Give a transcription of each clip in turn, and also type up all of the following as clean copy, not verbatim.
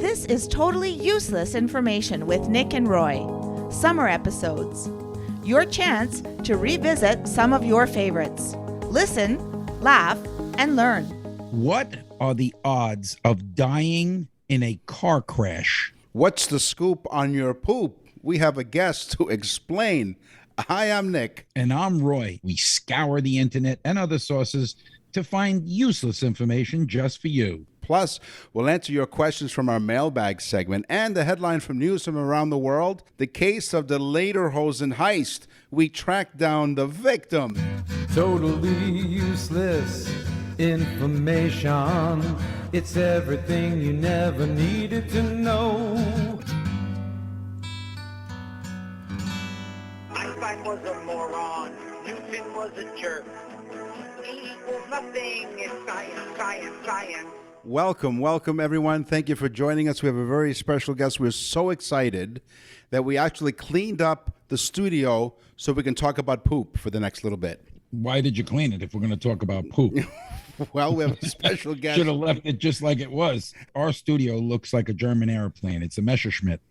This is totally useless information with Nick and Roy. Summer episodes. Your chance to revisit some of your favorites. Listen, laugh, and learn. What are the odds of dying in a car crash? What's the scoop on your poop? We have a guest to explain. Hi, I'm Nick. And I'm Roy. We scour the internet and other sources to find useless information just for you. Plus, we'll answer your questions from our mailbag segment and the headline from news from around the world. The case of the lederhosen heist. We track down the victim. Totally useless information. It's everything you never needed to know. Einstein was a moron. Newton was a jerk. E equals nothing. It's science, science, science. Welcome, everyone. Thank you for joining us. We have a very special guest. We're so excited that we actually cleaned up the studio so we can talk about poop for the next little bit. Why did you clean it if we're going to talk about poop? Well, we have a special guest. Should have left it just like it was. Our studio looks like a German airplane. It's a Messerschmitt.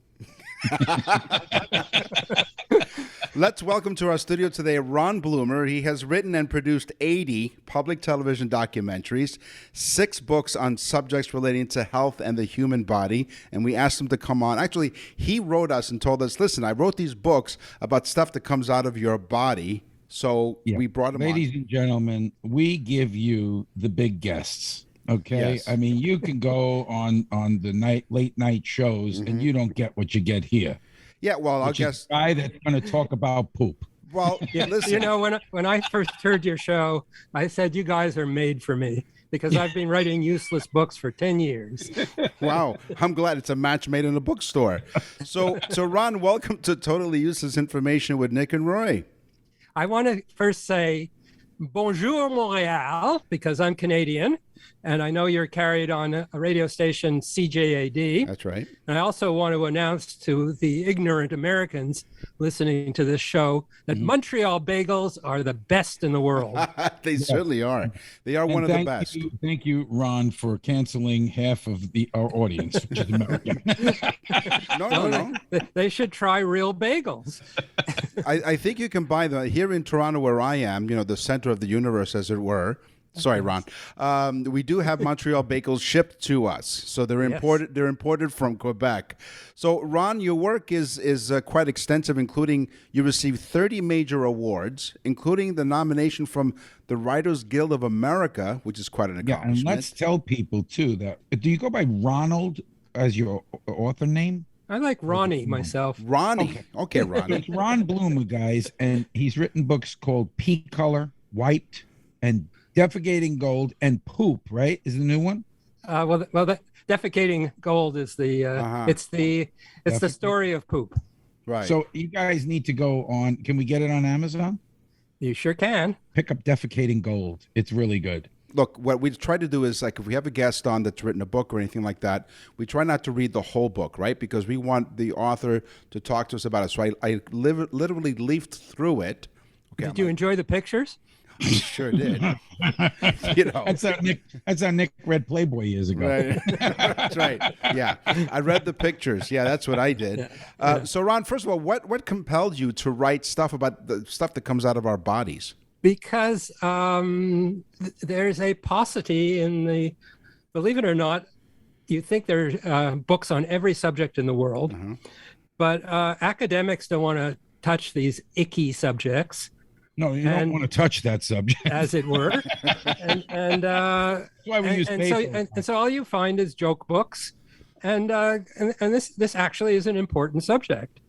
Let's welcome to our studio today Ron Blumer. He has written and produced 80 public television documentaries, 6 books on subjects relating to health and the human body, and we asked him to come on. Actually, he wrote us and told us, listen, I wrote these books about stuff that comes out of your body, so we brought him on. Ladies and gentlemen, we give you the big guests. Okay, Yes. I mean, you can go on the late night shows and you don't get what you get here. Yeah, well, I'll guess. A guy that's going to talk about poop. Well, listen. You know, when I first heard your show, I said, you guys are made for me because I've been writing useless books for 10 years. Wow, I'm glad it's a match made in a bookstore. So Ron, welcome to Totally Useless Information with Nick and Roy. I want to first say, bonjour, Montreal, because I'm Canadian. And I know you're carried on a radio station, CJAD. That's right. And I also want to announce to the ignorant Americans listening to this show that Montreal bagels are the best in the world. They certainly are. They are one of the best. Thank you, Ron, for canceling half of our audience, which is American. No. They should try real bagels. I think you can buy them here in Toronto, where I am. The center of the universe, as it were. Sorry, Ron. We do have Montreal bagels shipped to us, so they're imported. They're imported from Quebec. So, Ron, your work is quite extensive, including you received 30 major awards, including the nomination from the Writers Guild of America, which is quite an accomplishment. Yeah, and let's tell people too that do you go by Ronald as your author name? I like Ronnie myself. Ronnie. Okay, Ronnie. It's Ron Blumer, guys, and he's written books called Pea Color, Wiped, and Defecating Gold, and Poop, right? Is the new one? Well, the Defecating Gold is the it's the story of poop. Right. So you guys need to go on. Can we get it on Amazon? You sure can. Pick up Defecating Gold. It's really good. Look, what we try to do is, like, if we have a guest on that's written a book or anything like that, we try not to read the whole book, right? Because we want the author to talk to us about it. So I literally leafed through it. Okay, Did you enjoy the pictures? I sure did. That's how Nick read Playboy years ago. Right. That's right. Yeah, I read the pictures. Yeah, that's what I did. So, Ron, first of all, what compelled you to write stuff about the stuff that comes out of our bodies? Because there's a paucity in the, believe it or not, you think there are books on every subject in the world, but academics don't want to touch these icky subjects. No, you don't want to touch that subject, as it were. and that's why we use paper. So all you find is joke books, and this actually is an important subject.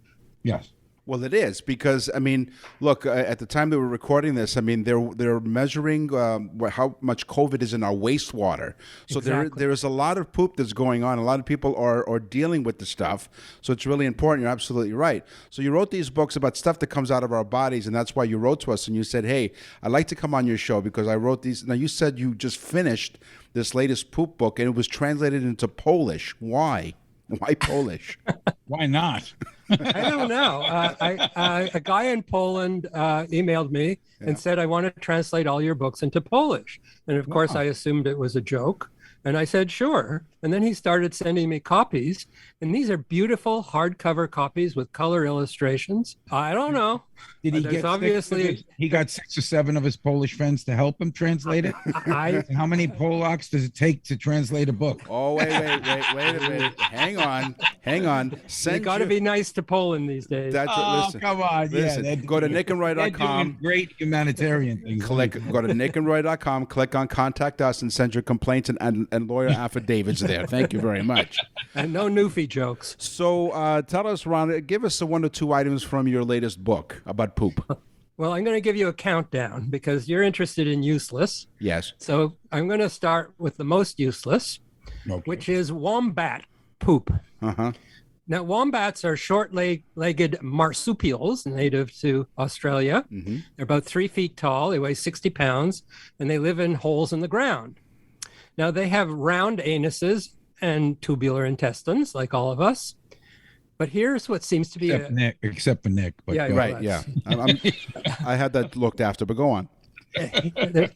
Yes. Well, it is because, I mean, look, at the time that we're recording this, I mean, they're measuring how much COVID is in our wastewater. So Exactly. there is a lot of poop that's going on. A lot of people are dealing with the stuff. So it's really important. You're absolutely right. So you wrote these books about stuff that comes out of our bodies, and that's why you wrote to us and you said, hey, I'd like to come on your show because I wrote these. Now, you said you just finished this latest poop book, and it was translated into Polish. Why? Why Polish? Why not? I don't know. A guy in Poland emailed me and said, I want to translate all your books into Polish. And of course, I assumed it was a joke. And I said, sure. And then he started sending me copies. And these are beautiful hardcover copies with color illustrations. I don't know. Did he There's get obviously he got 6 or 7 of his Polish friends to help him translate it? I How many Polacks does it take to translate a book? Oh, wait. Hang on. you got to be nice to Poland these days. That's Oh, listen. come on. Listen, Yeah, go to they're nickandroy.com. doing great humanitarian things. Go to nickandroy.com, click on contact us, and send your complaints and lawyer affidavits there. Thank you very much. And no Newfie jokes. So tell us, Ron, give us 1 or 2 items from your latest book about poop. Well, I'm going to give you a countdown because you're interested in useless. Yes. So I'm going to start with the most useless, Okay. which is wombat poop. Uh-huh. Now, wombats are short-legged marsupials native to Australia. Mm-hmm. They're about 3 feet tall. They weigh 60 pounds, and they live in holes in the ground. Now, they have round anuses and tubular intestines, like all of us. But here's what seems to be except for Nick. But Yeah, go Right, ahead. yeah. I had that looked after, but go on.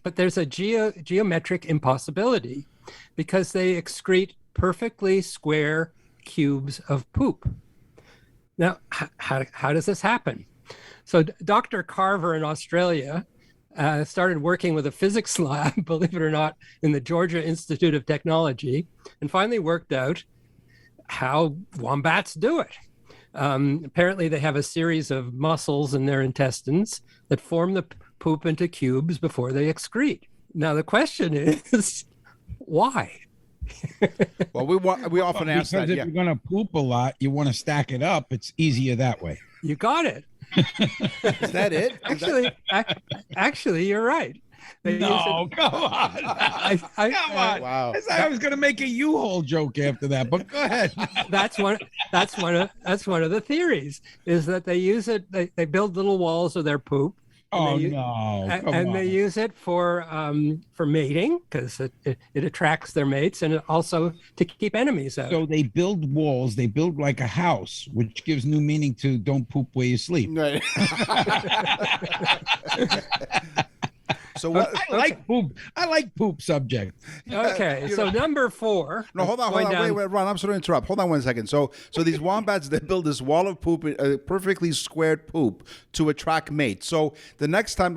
but there's a geometric impossibility because they excrete perfectly square cubes of poop. Now, how does this happen? So Dr. Carver in Australia started working with a physics lab, believe it or not, in the Georgia Institute of Technology, and finally worked out how wombats do it. Apparently, they have a series of muscles in their intestines that form the poop into cubes before they excrete. Now, the question is, why? Well, we often ask Because that. if Yeah. you're going to poop a lot, you want to stack it up. It's easier that way. You got it. Is that it? Actually, you're right. They use No, it- come on. Come on. Wow. I was going to make a U-Haul joke after that, but go ahead. That's one of the theories is that they use it. They build little walls of their poop. Oh, they, no. Come and on. they use it for mating because it attracts their mates, and also to keep enemies out. So they build walls. They build like a house, which gives new meaning to don't poop where you sleep. Right. So what? I like poop. I like poop subject. Okay, so number 4. No, hold on. Wait, Ron, I'm sorry to interrupt. Hold on 1 second. So these wombats, they build this wall of poop, perfectly squared poop, to attract mates. So the next time,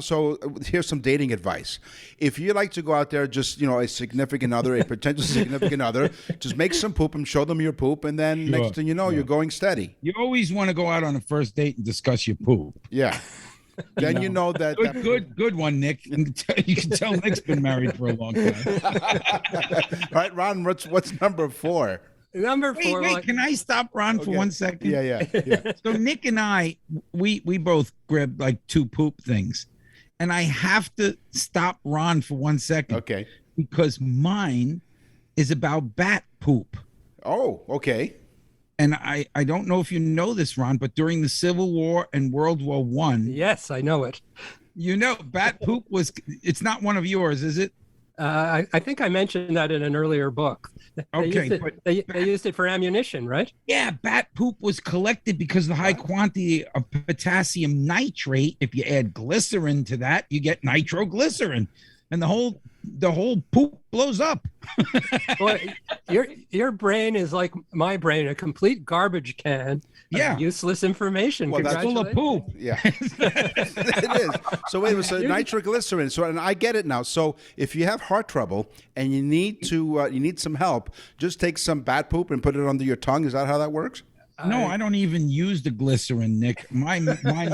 here's some dating advice. If you like to go out there, just a significant other, a potential significant other, just make some poop and show them your poop, and then Sure, next thing you know, you're going steady. You always want to go out on a first date and discuss your poop. Yeah. Then you know that. Good one, Nick. You can tell Nick's been married for a long time. All right, Ron. What's number 4? Number 4. Wait, can I stop Ron for 1 second? Yeah. So Nick and I, we both grabbed like 2 poop things, and I have to stop Ron for 1 second. Okay. Because mine is about bat poop. Oh, okay. And I don't know if you know this, Ron, but during the Civil War and World War One, Yes, I know it. bat poop it's not one of yours, is it? I think I mentioned that in an earlier book. They used it for ammunition, right? Yeah, bat poop was collected because of the high quantity of potassium nitrate. If you add glycerin to that, you get nitroglycerin, and the whole poop blows up. Boy, your brain is like my brain, a complete garbage can. Of useless information. Well, that's Full of poop. Yeah, it is. So wait, so nitroglycerin. So, and I get it now. So if you have heart trouble and you need some help, just take some bat poop and put it under your tongue. Is that how that works? No, I don't even use the glycerin, Nick. Mine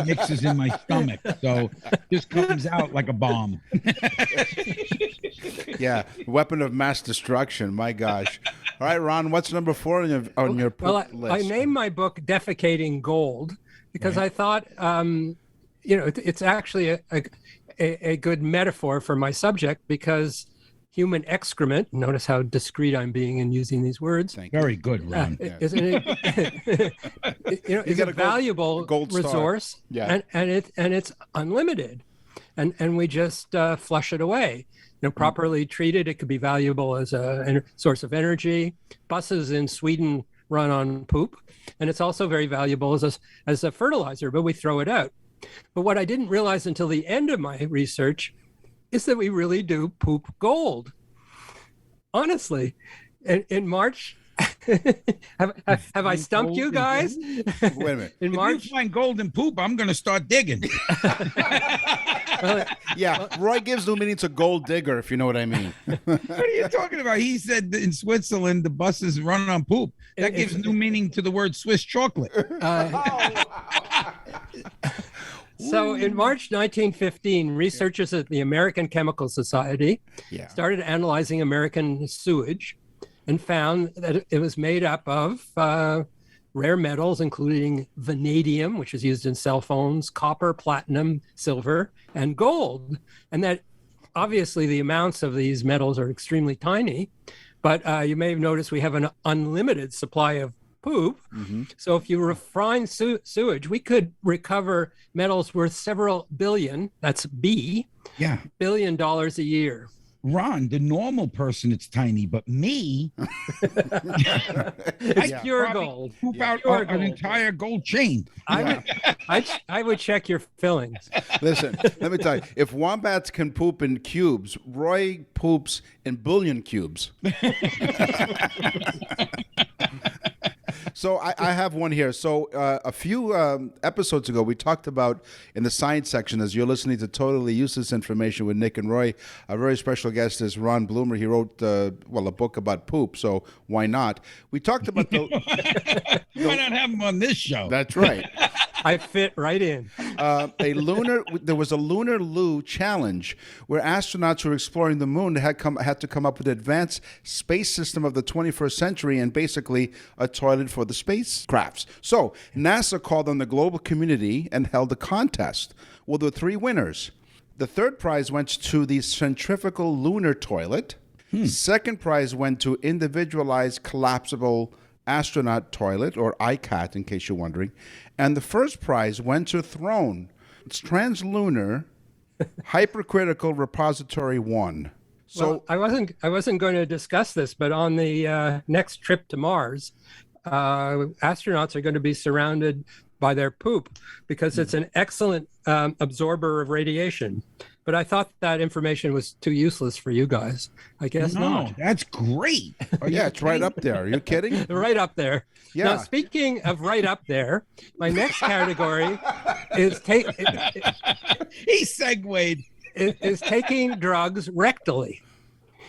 mixes in my stomach, so it just comes out like a bomb. Yeah, weapon of mass destruction. My gosh. All right, Ron, what's number 4 on your poop list? I named my book "Defecating Gold" because I thought, it's actually a good metaphor for my subject because human excrement. Notice how discreet I'm being in using these words. Very good, Ron. Isn't it? It's a valuable gold star. Resource, Yeah. and it's unlimited, and we just flush it away. Properly treated, it could be valuable as a source of energy. Buses in Sweden run on poop, and it's also very valuable as a fertilizer, but we throw it out. But what I didn't realize until the end of my research is that we really do poop gold. Honestly, In March. have I stumped you guys? Wait a minute. In If March, you find gold in poop, I'm going to start digging. Yeah, Roy gives new meaning to gold digger, if you know what I mean. What are you talking about? He said that in Switzerland, the buses run on poop. That gives new meaning to the word Swiss chocolate. So in March 1915, researchers at the American Chemical Society Yeah. started analyzing American sewage and found that it was made up of rare metals, including vanadium, which is used in cell phones, copper, platinum, silver, and gold. And that obviously the amounts of these metals are extremely tiny, but you may have noticed we have an unlimited supply of poop. So if you refine sewage, we could recover metals worth several billion, that's B, Yeah. $billion a year. Ron, the normal person, it's tiny, but me, It's pure probably gold. poop out Pure an gold. entire gold chain. I would check your fillings. Listen, let me tell you, if wombats can poop in cubes, Roy poops in billion cubes. So I have one here. So a few episodes ago, we talked about in the science section, as you're listening to Totally Useless Information with Nick and Roy, a very special guest is Ron Blumer. He wrote, a book about poop, so why not? We talked about the... Why not have him on this show? That's right. I fit right in. There was a lunar loo challenge where astronauts who were exploring the moon had to come up with an advanced space system of the 21st century and basically a toilet for the spacecrafts. So NASA called on the global community and held a contest. Well, there were 3 winners. The third prize went to the centrifugal lunar toilet. Second prize went to individualized collapsible astronaut toilet, or ICAT, in case you're wondering. And the first prize went to Throne. It's Translunar Hypercritical Repository 1. So well, I wasn't going to discuss this, but on the next trip to Mars, astronauts are going to be surrounded by their poop because it's an excellent absorber of radiation. But I thought that information was too useless for you guys. I guess No, not. that's great. yeah, it's right up there. Are you kidding? Right up there. Yeah. Now, speaking of right up there, my next category is He segued. is taking drugs rectally.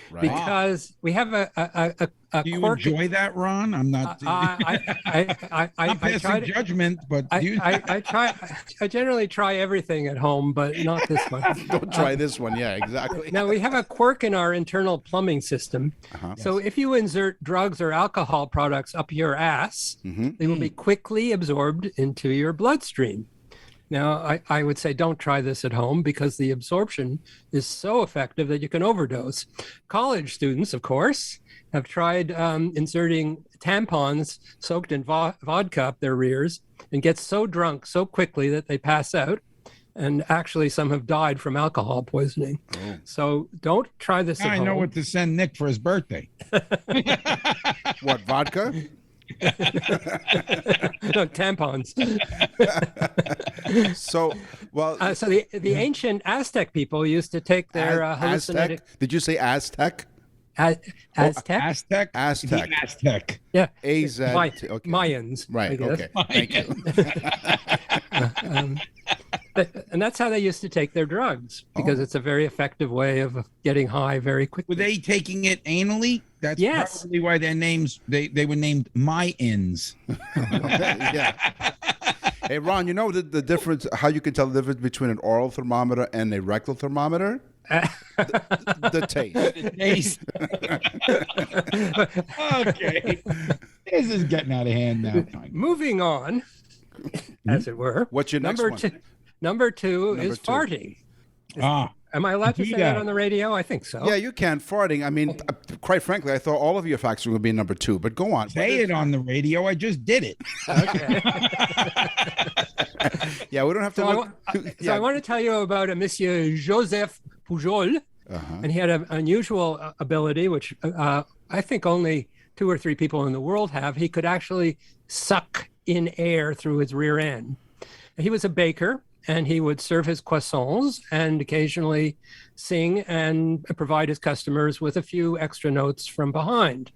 Right. Because we have a Do you quirk. enjoy that, Ron? I'm not. I not try passing to, judgment, but do you? I generally try everything at home, but not this one. Don't try this one. Yeah, exactly. Now we have a quirk in our internal plumbing system. So if you insert drugs or alcohol products up your ass, they will be quickly absorbed into your bloodstream. Now, I would say don't try this at home because the absorption is so effective that you can overdose. College students, of course, have tried inserting tampons soaked in vodka up their rears and get so drunk so quickly that they pass out. And actually, some have died from alcohol poisoning. Oh. So don't try this at home. I know what to send Nick for his birthday. What, vodka? No, tampons. So the ancient Aztec people used to take their hallucinated. Aztec? Did you say Aztec? Aztec? Aztec? Aztec. The Aztec. Yeah. AZ. Okay. Mayans. Right. I guess. Okay. Thank you. And that's how they used to take their drugs because it's a very effective way of getting high very quickly. Were they taking it anally? That's Yes. probably why their names they were named Mayans. Yeah. Hey, Ron, you know the difference, how you can tell the difference between an oral thermometer and a rectal thermometer? The taste. Okay. This is getting out of hand now. Moving on, as it were. What's your next one? Number two is two. farting. Ah. Am I allowed to say that on the radio? I think so. Yeah, you can. Farting. I mean, quite frankly, I thought all of your facts were going to be number 2, but go on. Say it on the radio. I just did it. Okay. Yeah, we don't have to look. I want to tell you about a Monsieur Joseph Pujol. And he had an unusual ability, which I think only 2 or 3 people in the world have. He could actually suck in air through his rear end. He was a baker, and he would serve his croissants and occasionally sing and provide his customers with a few extra notes from behind.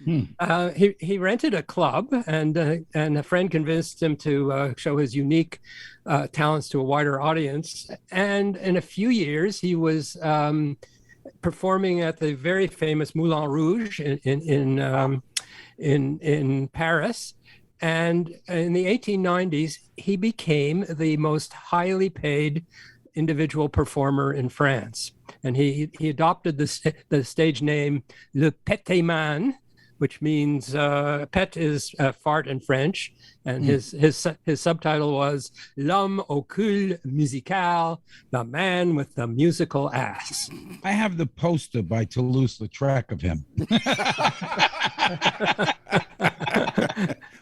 He rented a club, and a friend convinced him to show his unique talents to a wider audience. And in a few years, he was performing at the very famous Moulin Rouge in Paris. And in the 1890s, he became the most highly paid individual performer in France. And he adopted the stage name Le Petit Man, which means pet is fart in French. And his subtitle was L'homme au cul musical, the man with the musical ass. I have the poster by Toulouse-Lautrec of him.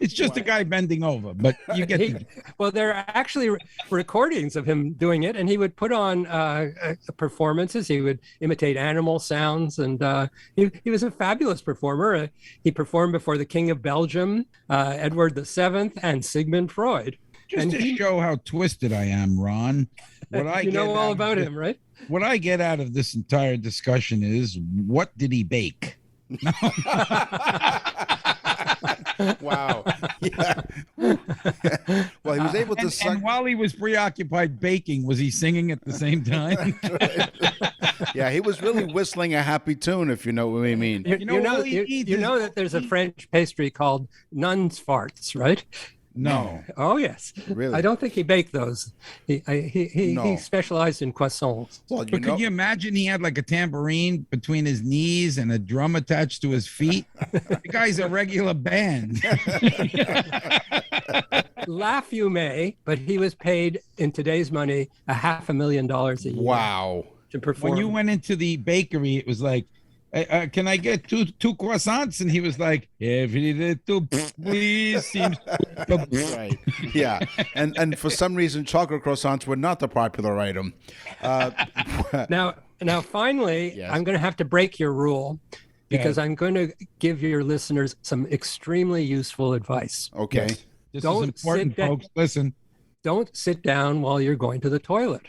It's just a guy bending over, but you get well, there are actually recordings of him doing it, and he would put on performances. He would imitate animal sounds, and he was a fabulous performer. He performed before the King of Belgium, Edward VII, and Sigmund Freud. Just to show how twisted I am, Ron. What I you know all about him, right? What I get out of this entire discussion is, what did he bake? No. Wow. Yeah. Well, he was able to and while he was preoccupied baking, was he singing at the same time? Yeah, he was really whistling a happy tune, if you know what I mean. You know that there's a French pastry called nun's farts, right? No. Oh, yes. Really? I don't think he baked those. He specialized in croissants. Well, But could you imagine he had like a tambourine between his knees and a drum attached to his feet? The guy's a regular band. Laugh you may, but he was paid in today's money $500,000 a year. Wow. To perform. When you went into the bakery, it was like, can I get two croissants? And he was like, every little please seems right. Yeah. And for some reason, chocolate croissants were not the popular item. Now, finally, Yes. I'm going to have to break your rule because I'm going to give your listeners some extremely useful advice. Okay. This Don't is important, sit folks. Listen. Don't sit down while you're going to the toilet.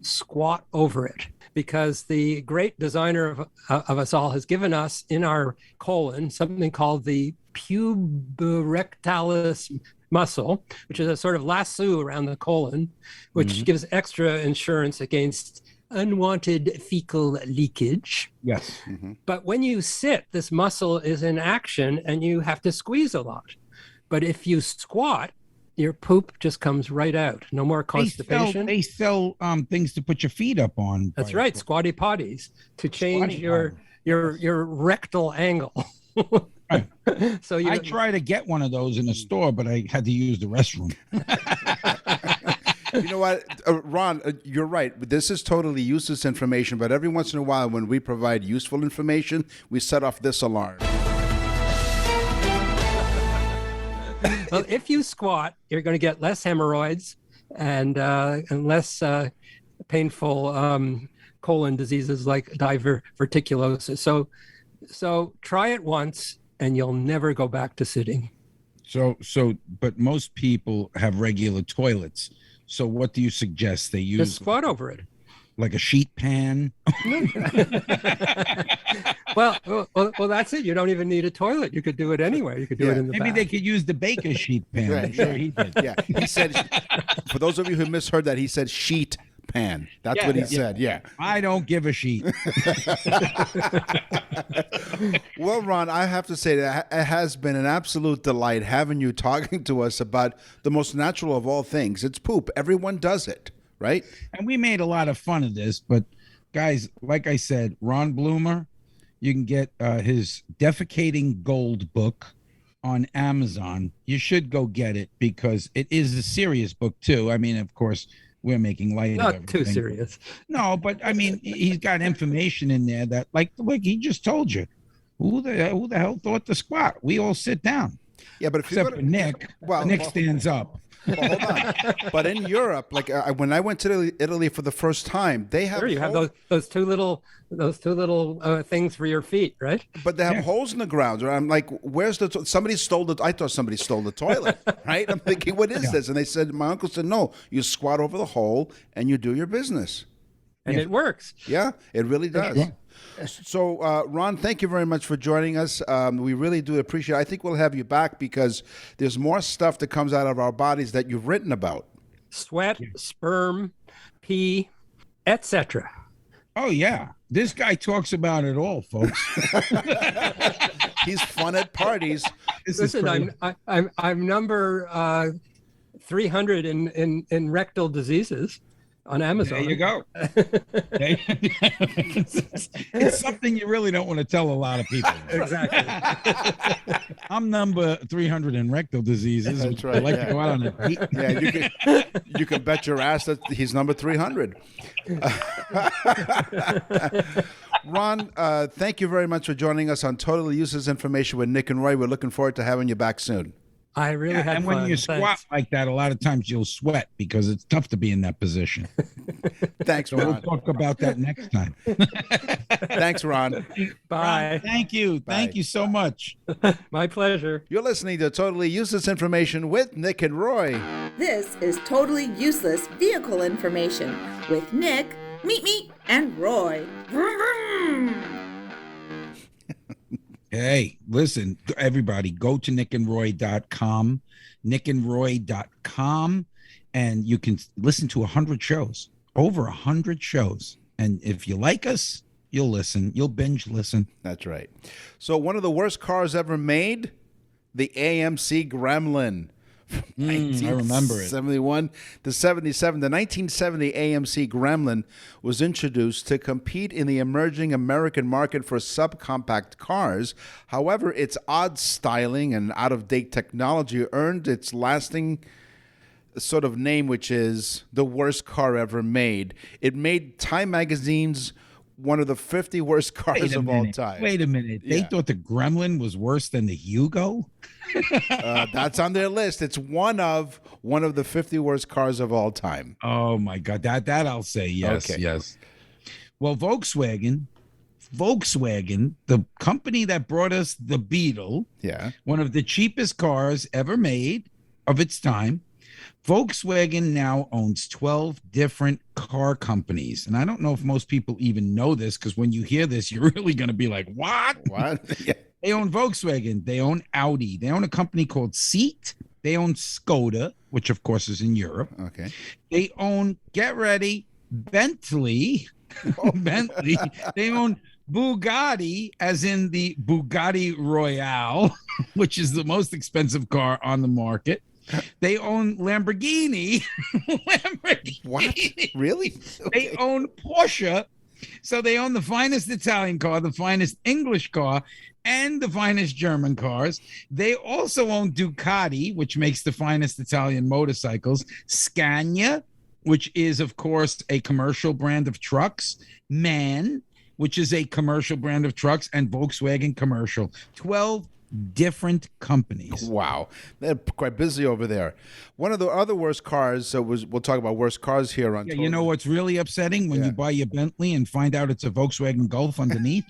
Squat over it, because the great designer of us all has given us in our colon something called the puborectalis muscle, which is a sort of lasso around the colon, which gives extra insurance against unwanted fecal leakage. Yes. But when you sit, this muscle is in action and you have to squeeze a lot. But if you squat, your poop just comes right out. No more constipation. They sell things to put your feet up on. That's right, squatty potties to change your rectal angle. Right. So I try to get one of those in a store, but I had to use the restroom. You know what, Ron, you're right. This is totally useless information, but every once in a while when we provide useful information, we set off this alarm. Well, if you squat, you're going to get less hemorrhoids and less painful colon diseases like diverticulosis. So try it once, and you'll never go back to sitting. But most people have regular toilets. So what do you suggest? They use Just squat over it. Like a sheet pan. Well, that's it. You don't even need a toilet. You could do it anyway. You could do it in the Maybe bath. they could use the baker's sheet pan. Right. I'm sure he did. Yeah, he said, for those of you who misheard that, he said sheet pan. That's what he said, yeah. I don't give a sheet. Well, Ron, I have to say that it has been an absolute delight having you talking to us about the most natural of all things. It's poop. Everyone does it, right? And we made a lot of fun of this, but guys, like I said, Ron Blumer, you can get his Defecating Gold book on Amazon. You should go get it because it is a serious book too. I mean, of course, we're making light of Not everything. too serious. No, but I mean, he's got information in there that, like he just told you, who the hell thought to squat? We all sit down. Yeah, but if Except for Nick. Nick stands up. Well, hold on. But in Europe, like when I went to Italy for the first time, they have you have those two little things for your feet, right? But they have holes in the ground. I'm like, where's the? Somebody stole the. I thought somebody stole the toilet, right? I'm thinking, what is this? And they said, my uncle said, no, you squat over the hole and you do your business. and Yeah. it works. Yeah, it really does. Sure. So, Ron, thank you very much for joining us. We really do appreciate it. I think we'll have you back because there's more stuff that comes out of our bodies that you've written about. Sweat, sperm, pee, etc. Oh yeah, this guy talks about it all, folks. He's fun at parties. This is Listen, crazy. I'm number 300 in rectal diseases on Amazon. There you go. It's something you really don't want to tell a lot of people. Exactly. I'm number 300 in rectal diseases. That's I right, like yeah. to go out on a date. Yeah, you can bet your ass that he's number 300. Ron, thank you very much for joining us on Totally Useless Information with Nick and Roy. We're looking forward to having you back soon. I really Yeah, had and fun. when you squat Thanks. like that, a lot of times you'll sweat because it's tough to be in that position. Thanks, So we'll Ron. talk about that next time. Thanks, Ron. Bye. Thank you. Thank Bye. you so much. My pleasure. You're listening to Totally Useless Information with Nick and Roy. This is totally useless vehicle information with Nick, Meet, and Roy. Vroom, vroom. Hey, listen, everybody, go to nickandroy.com, nickandroy.com, and you can listen to 100 shows, over 100 shows. And if you like us, you'll listen. You'll binge listen. That's right. So one of the worst cars ever made, the AMC Gremlin. I remember it. 71 to 77. The 1970 AMC Gremlin was introduced to compete in the emerging American market for subcompact cars. However, its odd styling and out-of-date technology earned its lasting sort of name, which is the worst car ever made. It made Time Magazine's one of the 50 worst cars of all time. Wait a minute. They Yeah. thought the Gremlin was worse than the Hugo? That's on their list. It's one of the 50 worst cars of all time. Oh my God, that I'll say yes, Okay. yes. Well, Volkswagen, the company that brought us the Beetle, Yeah. one of the cheapest cars ever made of its time. Volkswagen now owns 12 different car companies. And I don't know if most people even know this, because when you hear this, you're really going to be like, what? What? Yeah. They own Volkswagen. They own Audi. They own a company called Seat. They own Skoda, which of course is in Europe. Okay. They own, get ready, Bentley. Bentley. They own Bugatti, as in the Bugatti Royale, which is the most expensive car on the market. They own Lamborghini. Lamborghini. What? Really? They own Porsche. So they own the finest Italian car, the finest English car, and the finest German cars. They also own Ducati, which makes the finest Italian motorcycles, Scania, which is, of course, a commercial brand of trucks, MAN, which is a commercial brand of trucks, and Volkswagen Commercial. 12 different companies. Wow. They're quite busy over there. One of the other worst cars we'll talk about worst cars here on Yeah, you know what's really upsetting? When Yeah. you buy your Bentley and find out it's a Volkswagen Golf underneath.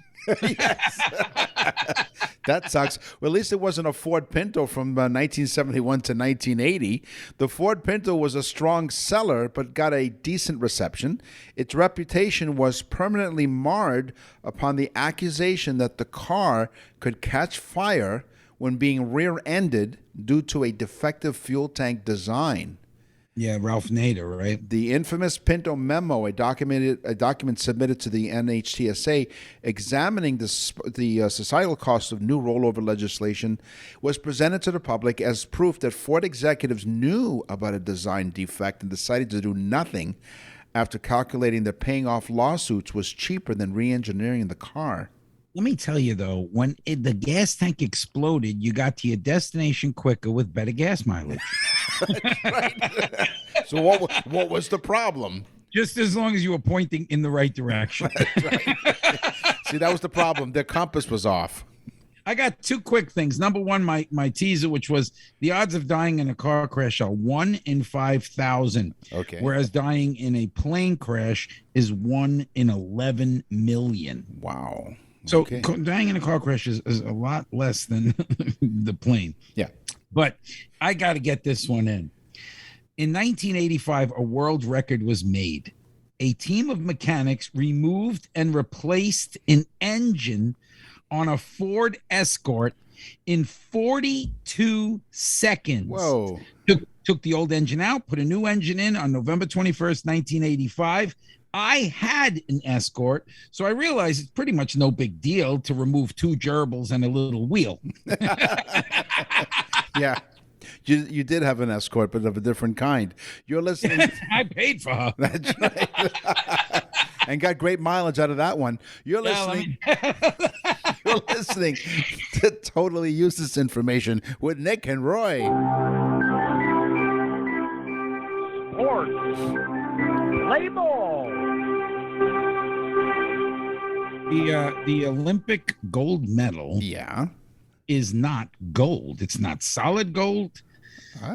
That sucks. Well, at least it wasn't a Ford Pinto from 1971 to 1980. The Ford Pinto was a strong seller, but got a decent reception. Its reputation was permanently marred upon the accusation that the car could catch fire when being rear-ended due to a defective fuel tank design. Yeah, Ralph Nader, right? The infamous Pinto Memo, a document submitted to the NHTSA examining the societal cost of new rollover legislation, was presented to the public as proof that Ford executives knew about a design defect and decided to do nothing after calculating that paying off lawsuits was cheaper than re-engineering the car. Let me tell you, though, when the gas tank exploded, you got to your destination quicker with better gas mileage. So what was the problem? Just as long as you were pointing in the right direction. See, that was the problem. Their compass was off. I got two quick things. Number one, my teaser, which was the odds of dying in a car crash are 1 in 5,000. Okay. Whereas dying in a plane crash is 1 in 11 million. Wow. So Okay. dying in a car crash is a lot less than the plane. Yeah. But I got to get this one in. In 1985, a world record was made. a team of mechanics removed and replaced an engine on a Ford Escort in 42 seconds. Whoa. Took the old engine out, put a new engine in on November 21st, 1985. I had an Escort, so I realized it's pretty much no big deal to remove 2 gerbils and a little wheel. Yeah. You did have an Escort, but of a different kind. You're listening. I paid for her. That's right. And got great mileage out of that one. You're listening. You're listening to Totally Useless Information with Nick and Roy. Sports. Play ball. The Olympic gold medal Yeah. is not gold. It's not solid gold.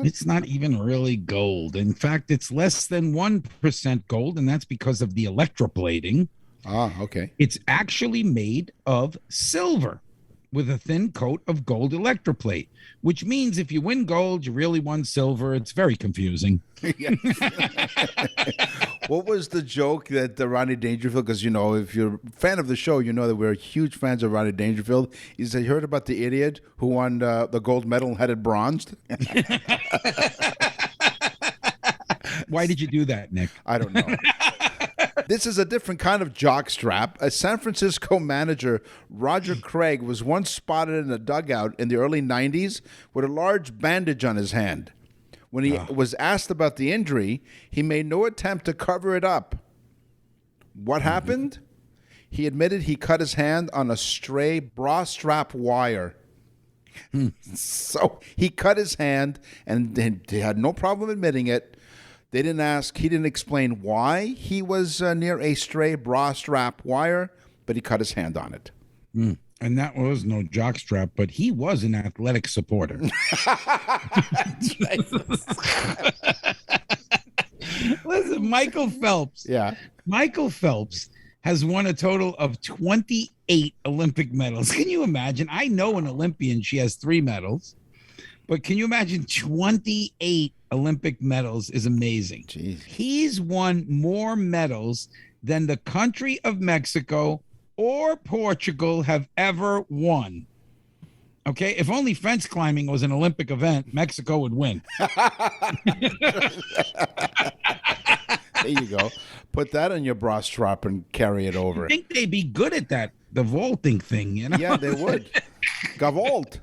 It's not even really gold. In fact, it's less than 1% gold, and that's because of the electroplating. Ah, okay. It's actually made of silver with a thin coat of gold electroplate, which means if you win gold, you really won silver. It's very confusing. What was the joke that Rodney Dangerfield, because, if you're a fan of the show, you know that we're huge fans of Rodney Dangerfield. He said, you heard about the idiot who won the gold medal and had it bronzed? Why did you do that, Nick? I don't know. This is a different kind of jockstrap. A San Francisco manager, Roger Craig, was once spotted in a dugout in the early 90s with a large bandage on his hand. When he was asked about the injury, he made no attempt to cover it up. What happened? He admitted he cut his hand on a stray bra strap wire. So he cut his hand, and he had no problem admitting it. He didn't explain why he was near a stray bra strap wire, but he cut his hand on it. And that was no jockstrap, but he was an athletic supporter. Listen, Michael Phelps. Yeah. Michael Phelps has won a total of 28 Olympic medals. Can you imagine? I know an Olympian, she has 3 medals. But can you imagine 28 Olympic medals is amazing. Jeez. He's won more medals than the country of Mexico or Portugal have ever won. Okay, if only fence climbing was an Olympic event, Mexico would win. There you go. Put that on your bra strap and carry it over. I think they'd be good at that, the vaulting thing, Yeah, they would. Gavolt.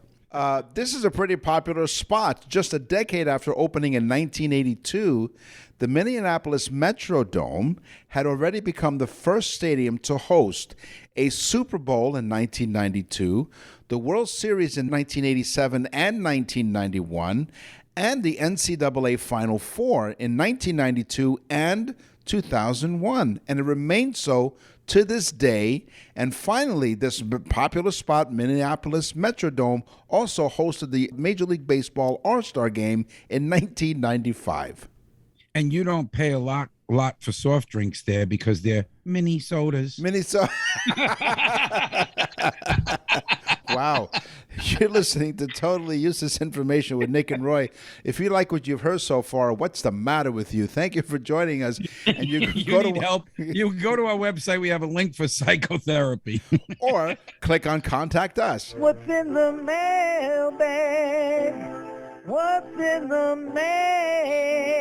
This is a pretty popular spot. Just a decade after opening in 1982, the Minneapolis Metrodome had already become the first stadium to host a Super Bowl in 1992, the World Series in 1987 and 1991, and the NCAA Final Four in 1992 and 2001. And it remained so to this day. And finally, this popular spot, Minneapolis Metrodome, also hosted the Major League Baseball All-Star Game in 1995. And you don't pay a lot for soft drinks there because they're mini sodas. Wow. You're listening to Totally Useless Information with Nick and Roy. If you like what you've heard so far, what's the matter with you? Thank you for joining us. And you can You need help. You can go to our website. We have a link for psychotherapy. or click on Contact Us. What's in the mailbag? What's in the mail?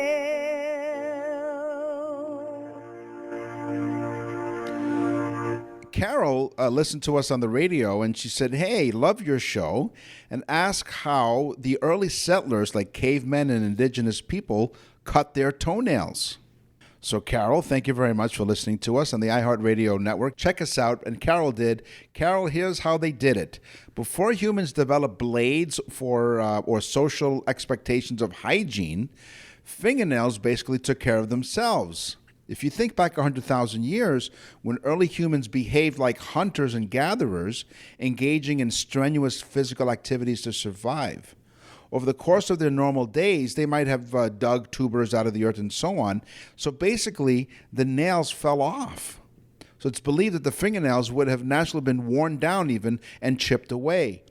Carol listened to us on the radio, and she said, hey, love your show, and asked how the early settlers, like cavemen and indigenous people, cut their toenails. So, Carol, thank you very much for listening to us on the iHeartRadio network. Check us out, and Carol did. Carol, here's how they did it. Before humans developed blades for or social expectations of hygiene, fingernails basically took care of themselves. If you think back 100,000 years, when early humans behaved like hunters and gatherers, engaging in strenuous physical activities to survive, over the course of their normal days, they might have dug tubers out of the earth and so on. So basically, the nails fell off. So it's believed that the fingernails would have naturally been worn down even and chipped away.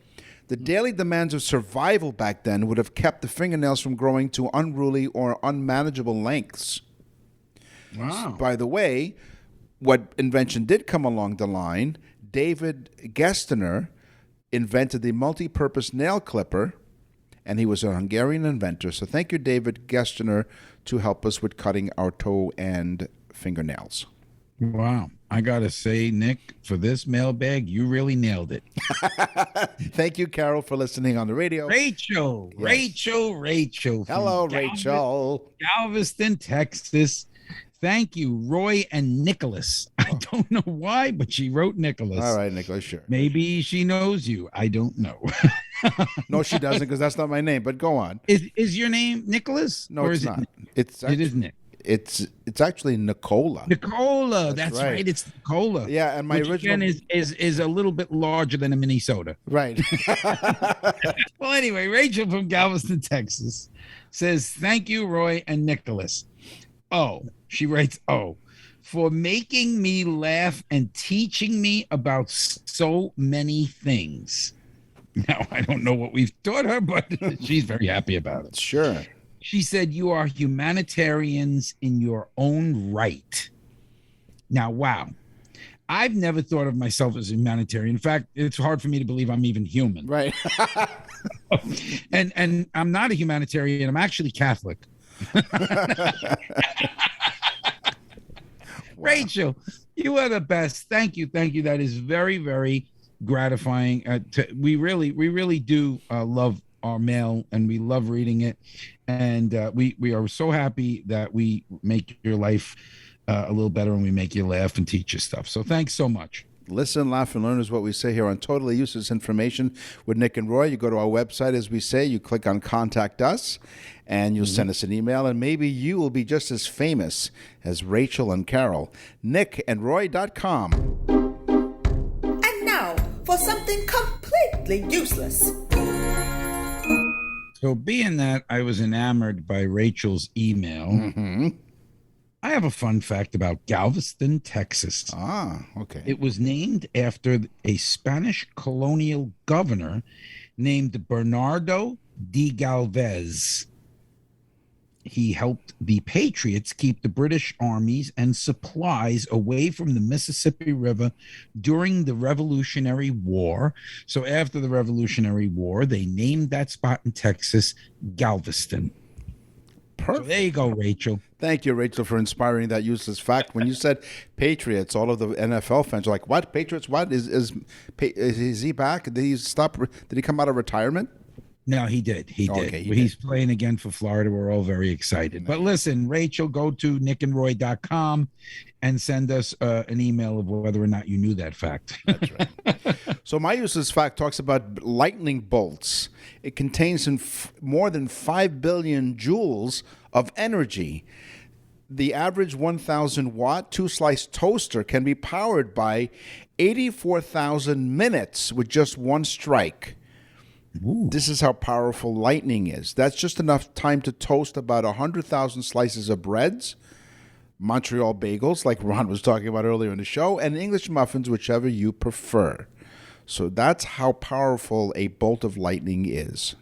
The daily demands of survival back then would have kept the fingernails from growing to unruly or unmanageable lengths. Wow. By the way, what invention did come along the line, David Gestiner invented the multi-purpose nail clipper, and he was a Hungarian inventor. So thank you, David Gestiner, to help us with cutting our toe and fingernails. Wow. I got to say, Nick, for this mailbag, you really nailed it. Thank you, Carol, for listening on the radio. Rachel. from Hello, Rachel. Galveston, Texas. Thank you, Roy and Nicholas. I don't know why, but she wrote Nicholas. All right, Nicholas, sure. Maybe she knows you. I don't know. No, she doesn't, because that's not my name, but go on. Is your name Nicholas? No, Or it's is not. It It's it is Nick. It's actually Nicola. Nicola. That's right. right. It's Nicola. Yeah, and my which original again is a little bit larger than a Minnesota. Right. Well, anyway, Rachel from Galveston, Texas says, thank you, Roy and Nicholas. Oh, she writes, for making me laugh and teaching me about so many things. Now, I don't know what we've taught her, but she's very happy about it. Sure. She said, you are humanitarians in your own right. Now, wow. I've never thought of myself as a humanitarian. In fact, it's hard for me to believe I'm even human. Right. And I'm not a humanitarian. I'm actually Catholic. Rachel, you are the best. Thank you. That is very, very gratifying. We really do love our mail, and we love reading it, and we are so happy that we make your life a little better, and we make you laugh and teach you stuff. So thanks so much. Listen, laugh, and learn is what we say here on Totally Useless Information with Nick and Roy. You go to our website, as we say, you click on Contact Us, and you'll send us an email, and maybe you will be just as famous as Rachel and Carol. nickandroy.com. And now for something completely useless. So being that I was enamored by Rachel's email, I have a fun fact about Galveston, Texas. Ah, okay. It was named after a Spanish colonial governor named Bernardo de Galvez. He helped the Patriots keep the British armies and supplies away from the Mississippi River during the Revolutionary War. So after the Revolutionary War, they named that spot in Texas Galveston. Perfect. So there you go, Rachel. Thank you, Rachel, for inspiring that useless fact. When you said Patriots, all of the NFL fans are like, "What Patriots? What is he back? Did he stop? Did he come out of retirement?" No, he did. He did. Okay, He's playing again for Florida. We're all very excited. But listen, Rachel, go to nickandroy.com and send us an email of whether or not you knew that fact. That's right. So my useless fact talks about lightning bolts. It contains more than 5 billion joules of energy. The average 1,000 watt two-slice toaster can be powered by 84,000 minutes with just one strike. Ooh. This is how powerful lightning is. That's just enough time to toast about 100,000 slices of breads, Montreal bagels, like Ron was talking about earlier in the show, and English muffins, whichever you prefer. So that's how powerful a bolt of lightning is.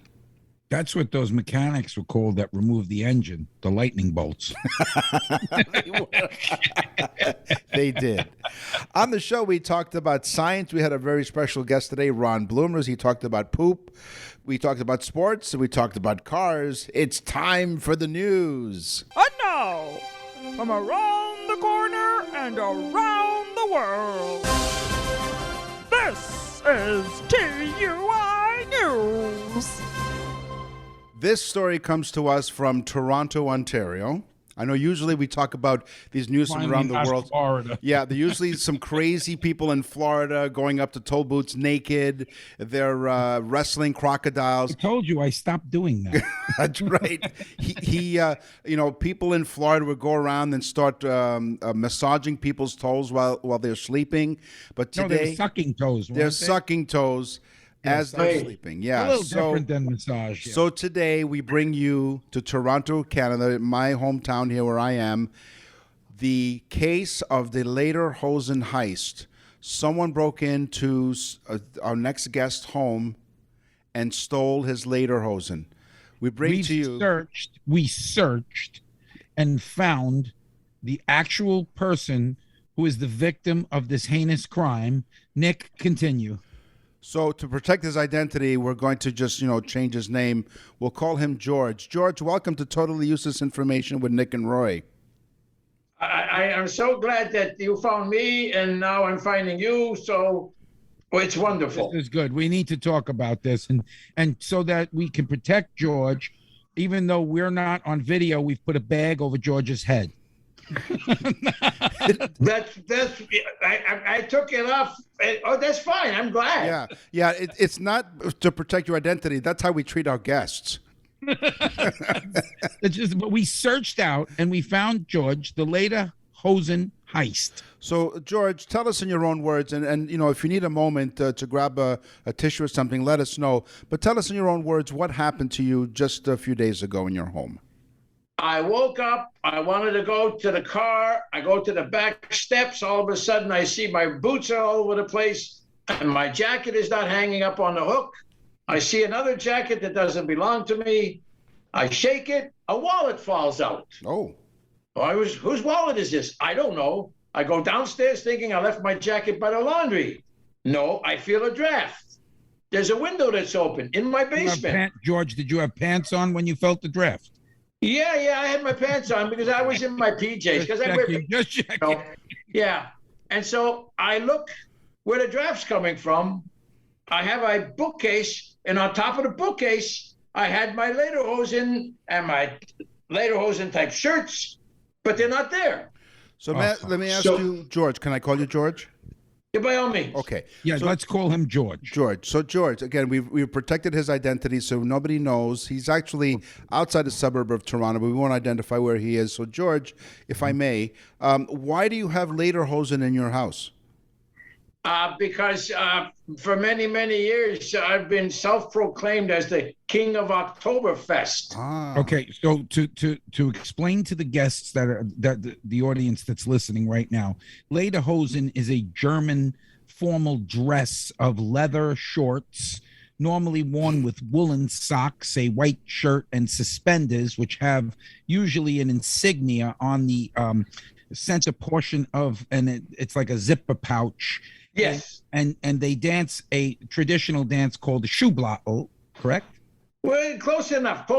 That's what those mechanics were called that removed the engine, the lightning bolts. They did. On the show, we talked about science. We had a very special guest today, Ron Blumer. He talked about poop. We talked about sports. We talked about cars. It's time for the news. And now, from around the corner and around the world, this is TUI News. This story comes to us from Toronto, Ontario. I know usually we talk about these news from around the world. Florida. Yeah, there's usually some crazy people in Florida going up to toll booths naked. They're wrestling crocodiles. I told you I stopped doing that. That's right. People in Florida would go around and start massaging people's toes while they're sleeping. But No, today they're sucking toes. they're weren't they? sucking toes as they're sleeping. Yeah, A little different than massage. Yeah. So today we bring you to Toronto, Canada, my hometown here where I am, the case of the lederhosen heist. Someone broke into our next guest's home and stole his lederhosen. We searched and found the actual person who is the victim of this heinous crime. Nick, continue. So to protect his identity, we're going to just, change his name. We'll call him George. George, welcome to Totally Useless Information with Nick and Roy. I am so glad that you found me, and now I'm finding you. So it's wonderful. This is good. We need to talk about this, and so that we can protect George, even though we're not on video, we've put a bag over George's head. I took it off. Oh, that's fine. I'm glad. Yeah. It's not to protect your identity. That's how we treat our guests. It's just, but we searched out and we found George, the lederhosen heist. So, George, tell us in your own words, and if you need a moment to grab a tissue or something, let us know. But tell us in your own words what happened to you just a few days ago in your home. I woke up. I wanted to go to the car. I go to the back steps. All of a sudden, I see my boots are all over the place, and my jacket is not hanging up on the hook. I see another jacket that doesn't belong to me. I shake it. A wallet falls out. Oh. Whose wallet is this? I don't know. I go downstairs thinking I left my jacket by the laundry. No, I feel a draft. There's a window that's open in my basement. George, did you have pants on when you felt the draft? Yeah, I had my pants on because I was in my PJs. Just checking. Yeah. And so I look where the draft's coming from. I have a bookcase, and on top of the bookcase, I had my lederhosen and my lederhosen type shirts, but they're not there. So let me ask you, George, can I call you George? Yeah, by all means. Okay. Yeah, so let's call him George. George. So, George, again, we've protected his identity so nobody knows. He's actually outside the suburb of Toronto, but we won't identify where he is. So, George, if I may, why do you have lederhosen in your house? Because for many, many years, I've been self-proclaimed as the king of Oktoberfest. Okay, so to explain to the guests that the audience that's listening right now, lederhosen is a German formal dress of leather shorts, normally worn with woolen socks, a white shirt, and suspenders, which have usually an insignia on the center portion of, and it's like a zipper pouch. Yes. And they dance a traditional dance called the Schuhblattel, correct? Well, close enough.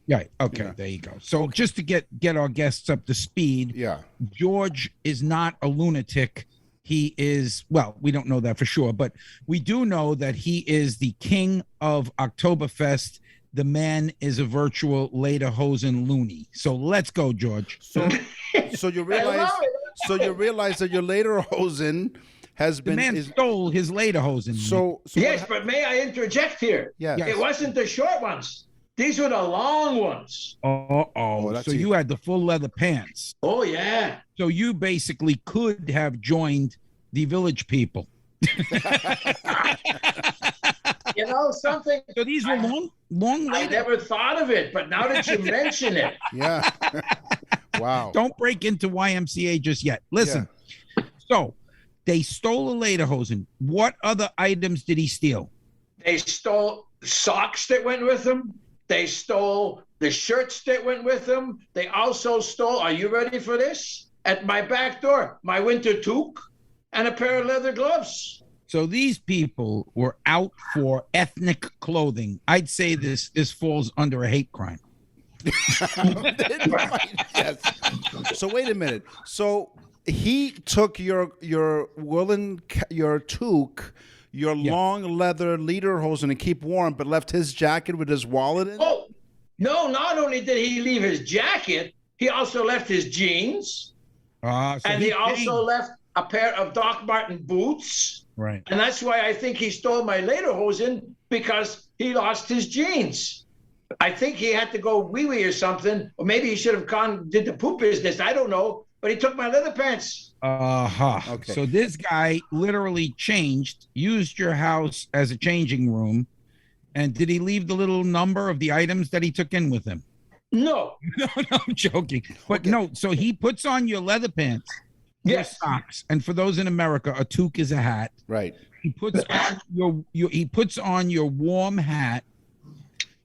Yeah. Okay. Yeah. There you go. So just to get our guests up to speed. Yeah. George is not a lunatic. He is, well, we don't know that for sure, but we do know that he is the king of Oktoberfest. The man is a virtual lederhosen loony. So let's go, George. So you realize that your lederhosen has been. The man stole his lederhosen. So yes, but may I interject here? Yes. It wasn't the short ones. These were the long ones. So you had the full leather pants. Oh, yeah. So you basically could have joined the village people. You know something? So these were long I leather. never thought of it, but now that you mention it. Yeah. Wow. Don't break into YMCA just yet. Listen. Yeah. So they stole a lederhosen. What other items did he steal? They stole socks that went with them. They stole the shirts that went with them. They also stole, are you ready for this? At my back door, my winter toque and a pair of leather gloves. So these people were out for ethnic clothing. I'd say this falls under a hate crime. Yes. So wait a minute. So he took your woolen, your toque, your long leather lederhosen to keep warm, but left his jacket with his wallet in? Oh, no, not only did he leave his jacket, he also left his jeans. And he also left a pair of Doc Marten boots. Right. And that's why I think he stole my lederhosen, because he lost his jeans. I think he had to go wee-wee or something, or maybe he should have did the poop business. I don't know. But he took my leather pants. Okay. So this guy literally used your house as a changing room. And did he leave the little number of the items that he took in with him? No. No, I'm joking. But no, so he puts on your leather pants, your socks, and for those in America, a toque is a hat. Right. He puts on your warm hat,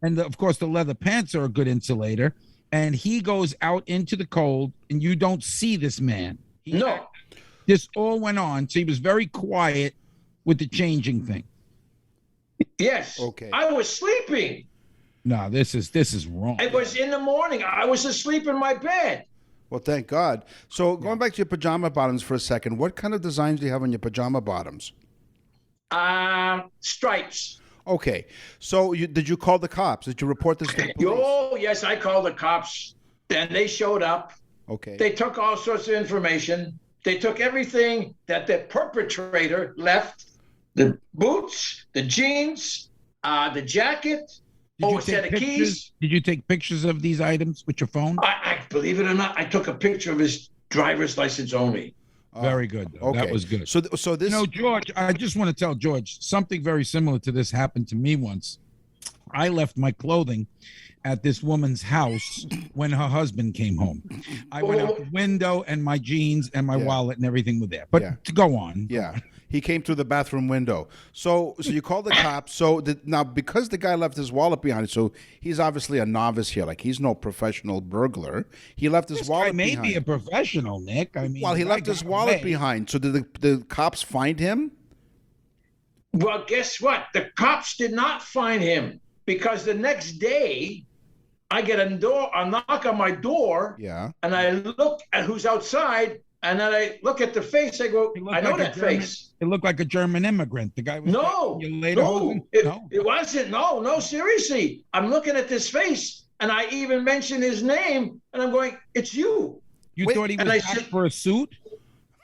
and of course the leather pants are a good insulator. and he goes out into the cold, and you don't see this man. No. This all went on, so he was very quiet with the changing thing. Yes. Okay. I was sleeping. No, this is wrong. It was in the morning. I was asleep in my bed. Well, thank God. So going back to your pajama bottoms for a second, what kind of designs do you have on your pajama bottoms? Stripes. Okay. So did you call the cops? Did you report this to the police? Oh, yes, I called the cops. Then they showed up. Okay. They took all sorts of information. They took everything that the perpetrator left, the boots, the jeans, the jacket, a set of keys. Did you take pictures of these items with your phone? I believe it or not, I took a picture of his driver's license only. Very good. Okay. That was good. So this. George, I just want to tell George something very similar to this happened to me once. I left my clothing at this woman's house when her husband came home. I went out the window, and my jeans and my wallet and everything were there. But to go on. Yeah. He came through the bathroom window. So you called the cops. So now, because the guy left his wallet behind, so he's obviously a novice here. Like, he's no professional burglar. He left his wallet behind. This guy may be a professional, Nick. I mean, well, he left his wallet behind. So did the cops find him? Well, guess what? The cops did not find him, because the next day I get a knock on my door. Yeah. And I look at who's outside. And then I look at the face. I go, I know that face. It looked like a German immigrant. The guy was It wasn't. No, seriously. I'm looking at this face, and I even mentioned his name, and I'm going, it's you. You thought he was back for a suit?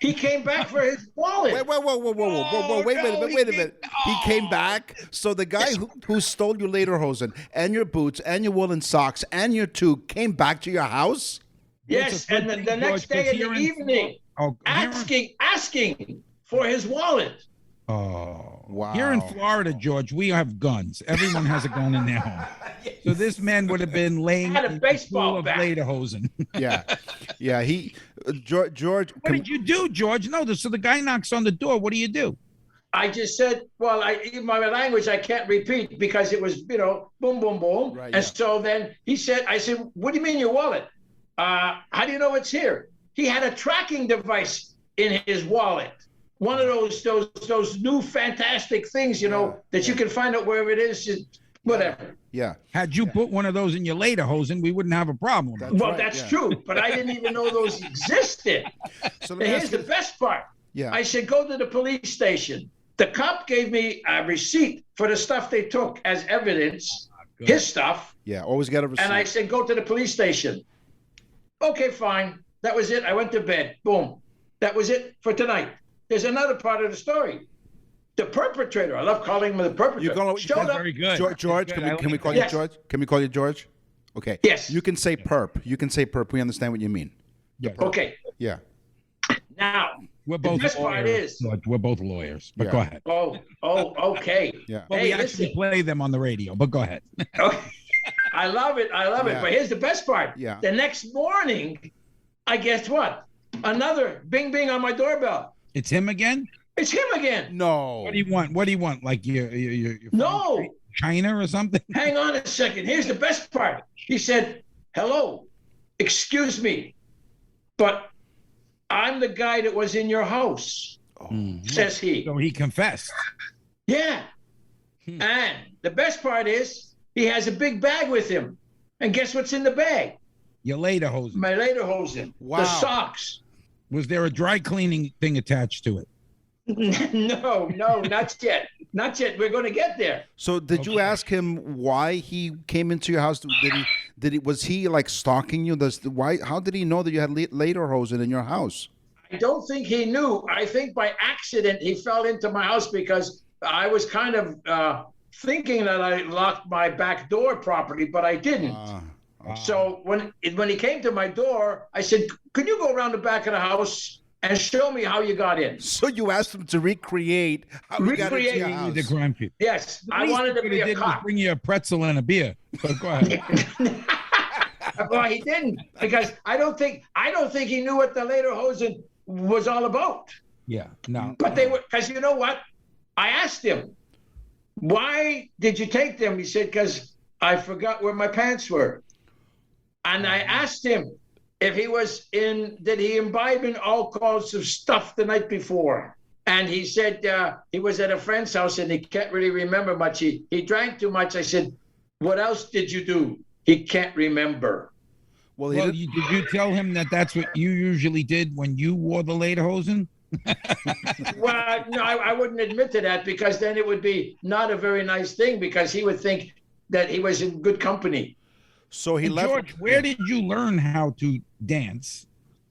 He came back for his wallet. Wait a minute. He came back. So the guy who stole your lederhosen and your boots and your woolen socks and your tube came back to your house? Yes, and the next day in the evening, asking for his wallet. Oh, wow. Here in Florida, George, we have guns. Everyone has a gun in their home. Yes. So this man would have been laying in a baseball bat. Lederhosen. Yeah. George. What did you do, George? No, so the guy knocks on the door. What do you do? I just said, well, my language I can't repeat because it was, boom, boom, boom. Right, and so then I said, what do you mean your wallet? How do you know it's here? He had a tracking device in his wallet. One of those new fantastic things, that you can find out wherever it is, whatever. Yeah. Had you put one of those in your lederhosen, we wouldn't have a problem. That's true, but I didn't even know those existed. So here's the best part. Yeah. I said, go to the police station. The cop gave me a receipt for the stuff they took as evidence, his stuff. Yeah, always got a receipt. And I said, go to the police station. Okay, fine. That was it. I went to bed. Boom. That was it for tonight. There's another part of the story. The perpetrator, I love calling him the perpetrator. Showed up. Very good. George, can we call you George? Can we call you George? Okay. Yes. You can say perp. We understand what you mean. Yeah. Okay. Yeah. Now, we're both the best part is we're both lawyers. But go ahead. Oh, okay. Yeah. Well, we actually play them on the radio. But go ahead. Okay. I love it. But here's the best part. Yeah. The next morning, I guess what? Another bing bing on my doorbell. It's him again? It's him again. No. What do you want? Like your No. China or something? Hang on a second. Here's the best part. He said, hello, excuse me, but I'm the guy that was in your house, says he. So he confessed. Yeah. And the best part is he has a big bag with him. And guess what's in the bag? Your lederhosen. My lederhosen. Wow. The socks. Was there a dry cleaning thing attached to it? No, not yet. Not yet. We're going to get there. So did you ask him why he came into your house? Was he like stalking you? How did he know that you had lederhosen in your house? I don't think he knew. I think by accident he fell into my house because I was kind of thinking that I locked my back door properly, but I didn't. So when he came to my door, I said, "Can you go around the back of the house and show me how you got in?" So you asked him to recreate how you got into your house. The crime people. Yes, I wanted to be a cop. Bring you a pretzel and a beer. But go ahead. Well, he didn't, because I don't think he knew what the lederhosen was all about. Yeah, no. But they were, because you know what? I asked him, "Why did you take them?" He said, "Because I forgot where my pants were." And I asked him if did he imbibe in all sorts of stuff the night before? And he said he was at a friend's house and he can't really remember much. He drank too much. I said, what else did you do? He can't remember. Well, Did you tell him that that's what you usually did when you wore the lederhosen? Well, no, I wouldn't admit to that because then it would be not a very nice thing because he would think that he was in good company. So he left. George, where did you learn how to dance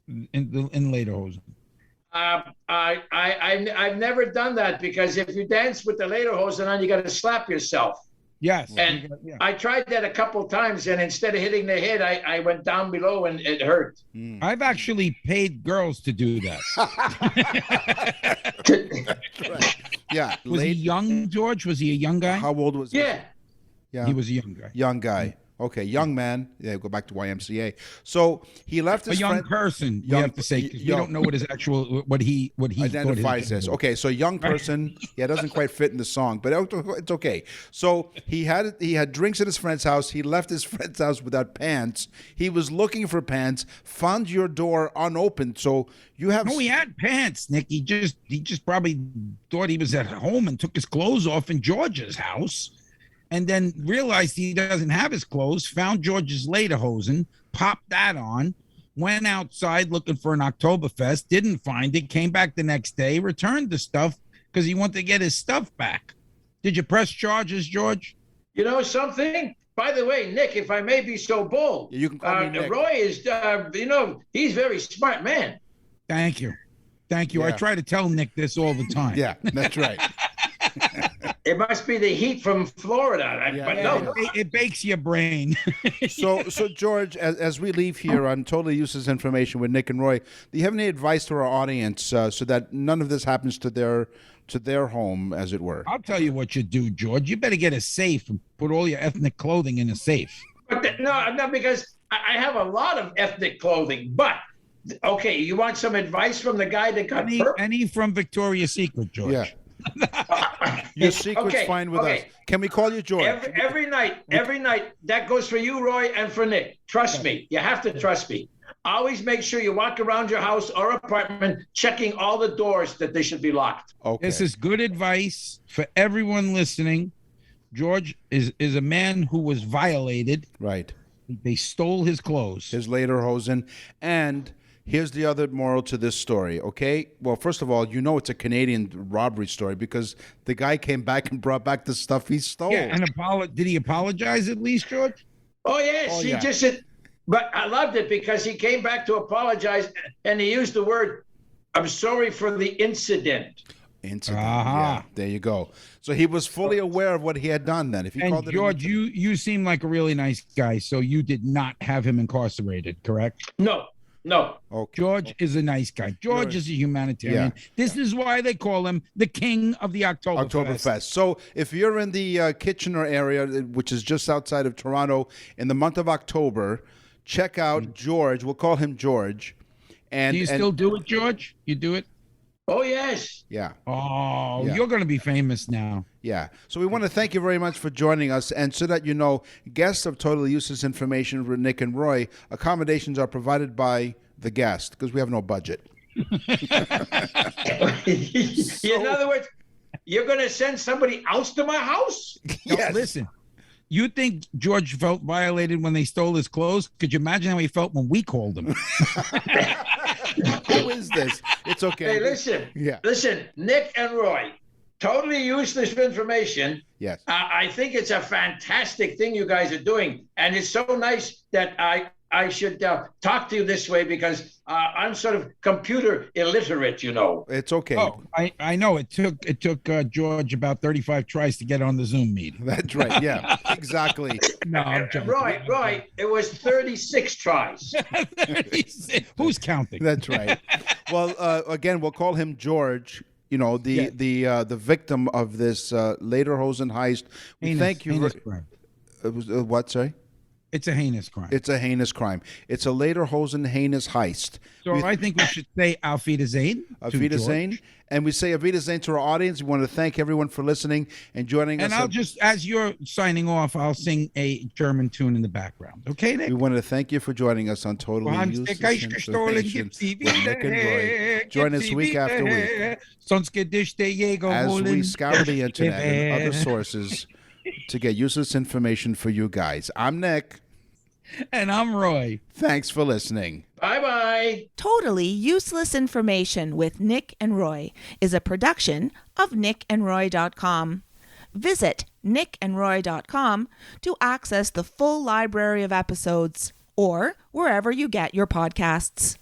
in lederhosen? I've never done that because if you dance with the lederhosen on, you got to slap yourself. Yes. And I tried that a couple of times, and instead of hitting the head, I went down below and it hurt. I've actually paid girls to do that. Right. Yeah. Was he young, George? Was he a young guy? How old was he? Yeah. Yeah. He was a young guy. Young guy. Okay, young man. Yeah, go back to YMCA. So he left his A young friend, person, we have to say, 'cause we don't know what his actual what he identifies as. Okay, so young person. Yeah, it doesn't quite fit in the song, but it's okay. So he had drinks at his friend's house. He left his friend's house without pants. He was looking for pants. Found your door unopened. So you have. No, he had pants, Nick. He just probably thought he was at home and took his clothes off in George's house. And then realized he doesn't have his clothes, found George's lederhosen, popped that on, went outside looking for an Oktoberfest, didn't find it, came back the next day, returned the stuff because he wanted to get his stuff back. Did you press charges, George? You know something? By the way, Nick, if I may be so bold, You can call me Nick. Roy is, he's a very smart man. Thank you. Thank you. I Yeah. try to tell Nick this all the time. Yeah, that's right. It must be the heat from Florida. But no, It bakes your brain. So George, as we leave here on Totally Useless Information with Nick and Roy, do you have any advice to our audience so that none of this happens to their home, as it were? I'll tell you what you do, George. You better get a safe and put all your ethnic clothing in a safe. but no, because I have a lot of ethnic clothing. But okay, you want some advice from the guy that got Any from Victoria's Secret, George? Yeah. Your secret's fine with us. Can we call you George? Every night. That goes for you, Roy, and for Nick. Trust me. You have to trust me. Always make sure you walk around your house or apartment checking all the doors that they should be locked. Okay. This is good advice for everyone listening. George is a man who was violated. Right. They stole his clothes. His lederhosen. And here's the other moral to this story, okay? Well, first of all, it's a Canadian robbery story because the guy came back and brought back the stuff he stole. Yeah, and did he apologize at least, George? Oh, yes. He just said, but I loved it because he came back to apologize and he used the word, I'm sorry for the incident. Yeah, there you go. So he was fully aware of what he had done then. If he called it George, you seem like a really nice guy, so you did not have him incarcerated, correct? No. Okay. George is a nice guy. George is a humanitarian. Yeah. This is why they call him the king of the Oktoberfest. So if you're in the Kitchener area, which is just outside of Toronto, in the month of October, check out George. We'll call him George. And do you still do it, George? You do it? Oh, yes. Yeah. Oh, Yeah. You're going to be famous now. Yeah. So we want to thank you very much for joining us. And so that you know, guests of Totally Useless Information with Nick and Roy, accommodations are provided by the guest because we have no budget. In other words, you're going to send somebody else to my house? Yes. Listen, you think George felt violated when they stole his clothes? Could you imagine how he felt when we called him? Who is this? It's okay. Hey, listen. Yeah. Listen, Nick and Roy, totally useless information. Yes. I think it's a fantastic thing you guys are doing. And it's so nice that I should talk to you this way because I'm sort of computer illiterate, It's okay. Oh, I know. It took George about 35 tries to get on the Zoom meeting. That's right. Yeah, exactly. No, I'm joking. Roy, it was 36 tries. 36. Who's counting? That's right. Well, again, we'll call him George. The victim of this lederhosen heist. We thank you. Heinous crime. What? Sorry. It's a heinous crime. It's a heinous crime. It's a lederhosen heinous heist. So I think we should say Auf Wiedersehen. Auf Wiedersehen. And we say Auf Wiedersehen to our audience. We want to thank everyone for listening and joining us. And I'll just, as you're signing off, I'll sing a German tune in the background. Okay, Nick? We want to thank you for joining us on Totally Useless Information with Nick and Roy. Join us week after week as we scour the internet and other sources to get useless information for you guys. I'm Nick. And I'm Roy. Thanks for listening. Bye-bye. Totally Useless Information with Nick and Roy is a production of nickandroy.com. Visit nickandroy.com to access the full library of episodes or wherever you get your podcasts.